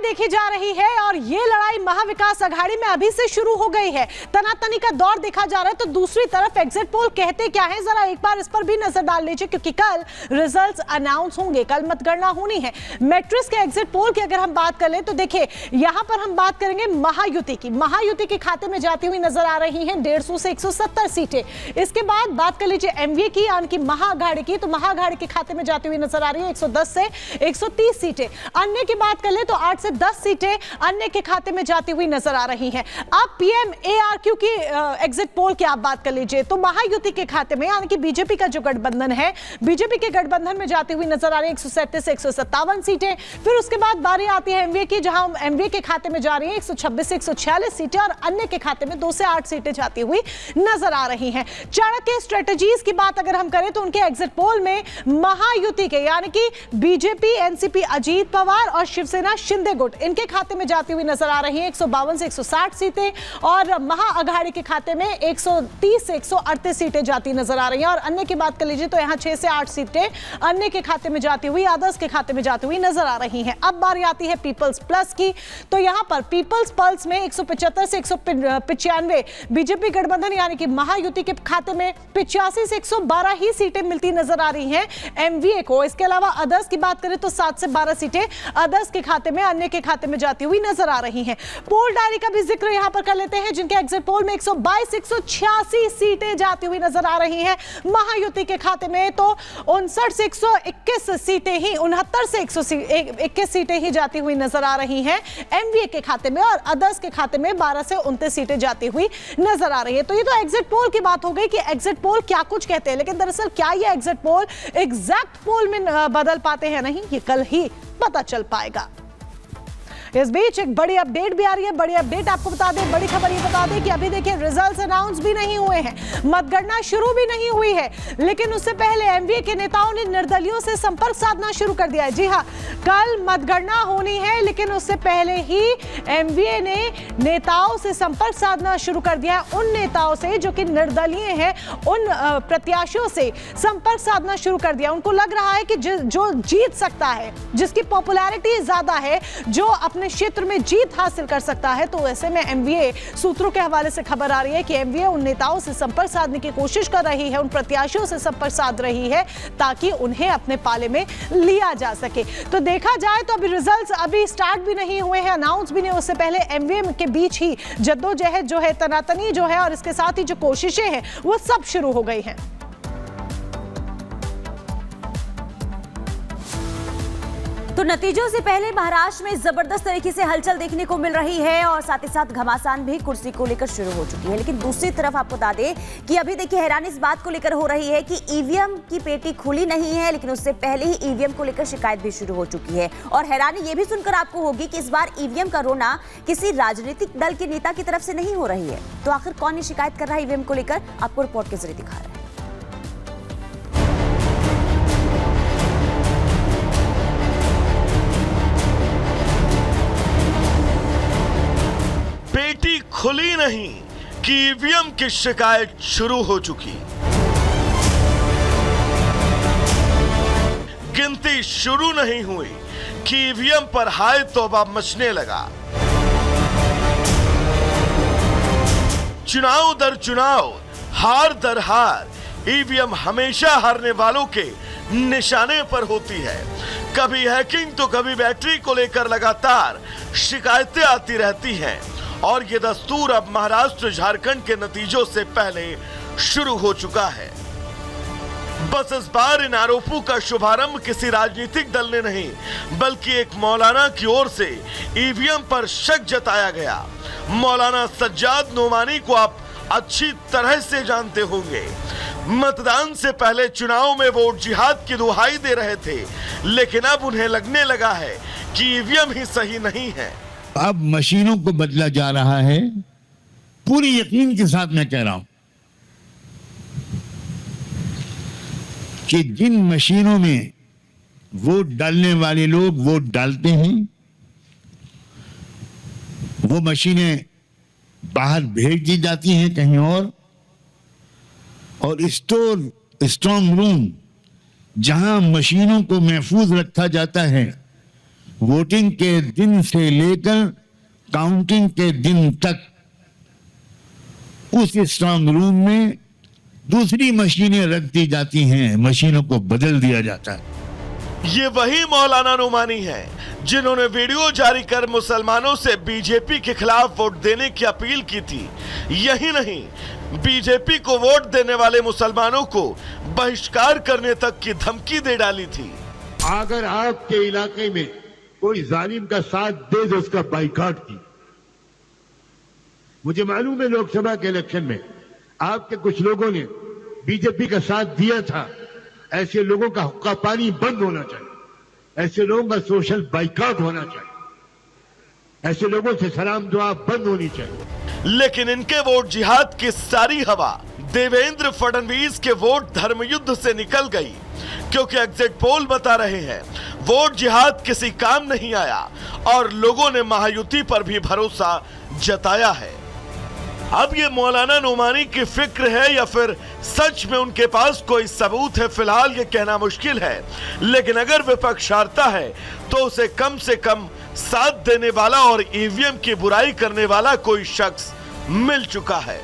देखी जा रही है और ये लड़ाई महाविकास अघाड़ी में अभी से शुरू हो गई है। तनातनी का दौर देखा जा रहा है। तो दूसरी तरफ एग्जिट पोल कहते क्या है, जरा एक बार इस पर भी नजर डाल लीजिए, क्योंकि कल रिजल्ट्स अनाउंस होंगे, कल मतगणना होनी है। मैट्रिक्स के एग्जिट पोल की अगर हम बात कर ले तो देखिए यहां पर हम बात करेंगे महायुति की। महायुति के खाते में जाती हुई नजर आ रही हैं 150 से 170 सीटें। इसके बाद बात कर लीजिए एमवीए की, यानी कि महाअघाड़ी की, तो महाअघाड़ी के खाते में जाती हुई नजर आ रही है 110 से 130 सीटें। अन्य की बात कर ले तो 8 से 10 सीटें अन्य के खाते में जाती हुई नजर आ रही हैं। अब पीएमएआरक्यू की एग्जिट पोल की आप बात कर लीजिए तो महायुति के खाते में, यानी कि बीजेपी का जो गठबंधन है, बीजेपी के गठबंधन में जाती हुई नजर आ रही है 137 से 157 सीटें। फिर उसके बाद बारी आती है एमवीए की, जहां एमवीए के खाते में जा रही है 126 से 146 सीटें और अन्य के खाते में 2 से 8 सीटें जाती हुई नजर आ रही हैं। चाणक्य स्ट्रेटजीज की बात अगर हम करें तो उनके एग्जिट पोल में महायुति के, यानी कि बीजेपी, एनसीपी, अजीत पवार और शिवसेना शिंदे गुट, इनके खाते में जाती हुई नजर आ रही है 152 से 160 सीटें और महाअघाड़ी के खाते में 130 से 138 सीटें जाती नजर आ रही हैं। और अन्य की बात कर लीजिए तो यहां 6 से 8 सीटें अन्य के खाते में जाती हुई, आदर्श के खाते में जाती हुई नजर आ रही हैं। अब बारी आती है पीपल्स प्लस की, तो यहां पर पीपल्स पल्स में 175 से 195 बीजेपी गठबंधन यानी कि महायुति के खाते में 85 से 112 ही सीटें मिलती नजर आ रही हैं एमवीए को। इसके अलावा अदर्स की बात करें तो 7 से 12 सीटें अदर्स के खाते में, अन्य के खाते में जाती हुई नजर आ रही हैं। पोल डायरी का भी जिक्र यहां पर कर लेते हैं, जिनके एग्जिट पोल में 122 186 सीटें जाती हुई नजर आ रही हैं महायुति के खाते में, तो 59 से 121 सीटें ही, 69 से 121 सीटें ही जाती हुई नजर आ रही हैं एमवीए के खाते में और अदर्स के खाते में 12 से 29 सीटें जाती हुई नजर आ रही है। तो ये तो एग्जिट पोल की बात हो गई कि एग्जिट पोल क्या कुछ कहते हैं, लेकिन दरअसल क्या ये एग्जिट पोल एग्जैक्ट पोल में बदल पाते हैं? नहीं, ये कल ही पता चल पाएगा। इस बीच एक बड़ी अपडेट भी आ रही है। बड़ी अपडेट आपको बता दें, बड़ी खबर ये बता दें कि अभी देखिए रिजल्ट्स अनाउंस भी नहीं हुए हैं, मतगणना शुरू भी नहीं हुई है, लेकिन उससे पहले एमवीए के नेताओं ने निर्दलियों से संपर्क साधना शुरू कर दिया है। जी हां, कल मतगणना होनी है, लेकिन उससे पहले ही एमवीए ने नेताओं से संपर्क साधना शुरू कर दिया है। उन नेताओं से जो कि निर्दलीय हैं, उन प्रत्याशियों से संपर्क साधना शुरू कर दिया। उनको लग रहा है कि जो जीत सकता है, जिसकी पॉपुलैरिटी ज्यादा है, जो अपने क्षेत्र में जीत हासिल कर सकता है, तो ऐसे में एमवीए सूत्रों के हवाले से खबर आ रही है कि एमवीए उन नेताओं से संपर्क साधने की कोशिश कर रही है, उन प्रत्याशियों से संपर्क साध रही है ताकि उन्हें अपने पाले में लिया जा सके। तो देखा जाए तो अभी रिजल्ट्स अभी स्टार्ट भी नहीं हुए हैं, अनाउंस भी नहीं, उससे पहले एमवीए के बीच ही जद्दोजहद जो है, तनातनी जो है और इसके साथ ही जो कोशिशें हैं वो सब शुरू हो गई हैं। तो नतीजों से पहले महाराष्ट्र में जबरदस्त तरीके से हलचल देखने को मिल रही है और साथ ही साथ घमासान भी कुर्सी को लेकर शुरू हो चुकी है। लेकिन दूसरी तरफ आपको बता दें कि अभी देखिए हैरानी इस बात को लेकर हो रही है कि ईवीएम की पेटी खुली नहीं है, लेकिन उससे पहले ही ईवीएम को लेकर शिकायत भी शुरू हो चुकी है। और हैरानी ये भी सुनकर आपको होगी कि इस बार ईवीएम का रोना किसी राजनीतिक दल के नेता की तरफ से नहीं हो रही है। तो आखिर कौन ये शिकायत कर रहा है ईवीएम को लेकर, आपको रिपोर्ट के जरिए दिखा रहे हैं। पेटी खुली नहीं कि ईवीएम की शिकायत शुरू हो चुकी। गिनती शुरू नहीं हुई कि ईवीएम पर हाय तौबा मचने लगा। चुनाव दर चुनाव, हार दर हार, ईवीएम हमेशा हारने वालों के निशाने पर होती है। कभी हैकिंग तो कभी बैटरी को लेकर लगातार शिकायतें आती रहती हैं और ये दस्तूर अब महाराष्ट्र झारखंड के नतीजों से पहले शुरू हो चुका है। बस इस बार इन आरोपों का शुभारंभ किसी राजनीतिक दल ने नहीं, बल्कि एक मौलाना की ओर से ईवीएम पर शक जताया गया। मौलाना सज्जाद नोमानी को आप अच्छी तरह से जानते होंगे। मतदान से पहले चुनाव में वोट जिहाद की दुहाई दे रहे थे, लेकिन अब उन्हें लगने लगा है कि ईवीएम ही सही नहीं है। अब मशीनों को बदला जा रहा है, पूरी यकीन के साथ मैं कह रहा हूं कि जिन मशीनों में वोट डालने वाले लोग वोट डालते हैं, वो मशीनें बाहर भेज दी जाती हैं कहीं और स्ट्रांग रूम जहां मशीनों को महफूज रखा जाता है वोटिंग के दिन से लेकर काउंटिंग के दिन तक उस स्ट्रांग रूम में दूसरी मशीनें रख दी जाती हैं, मशीनों को बदल दिया जाता है। ये वही मौलाना नुमानी हैं जिन्होंने वीडियो जारी कर मुसलमानों से बीजेपी के खिलाफ वोट देने की अपील की थी। यही नहीं, बीजेपी को वोट देने वाले मुसलमानों को बहिष्कार करने तक की धमकी दे डाली थी। अगर आपके इलाके में कोई जालिम का साथ दे तो उसका बाइकआउट की। मुझे मालूम है लोकसभा के इलेक्शन में आपके कुछ लोगों ने बीजेपी का साथ दिया था। ऐसे लोगों का हुक्का पानी बंद होना चाहिए, ऐसे लोगों का सोशल बाइकआउट होना चाहिए, ऐसे लोगों से सलाम दुआ बंद होनी चाहिए। लेकिन इनके वोट जिहाद की सारी हवा देवेंद्र फडणवीस के वोट धर्मयुद्ध से निकल गई, क्योंकि एग्जिट पोल बता रहे हैं वोट जिहाद किसी काम नहीं आया और लोगों ने महायुति पर भी भरोसा जताया है। अब ये मौलाना नुमानी की फिक्र है या फिर सच में उनके पास कोई सबूत है, फिलहाल ये कहना मुश्किल है। लेकिन अगर विपक्ष हारता है तो उसे कम से कम साथ देने वाला और ईवीएम की बुराई करने वाला कोई शख्स मिल चुका है।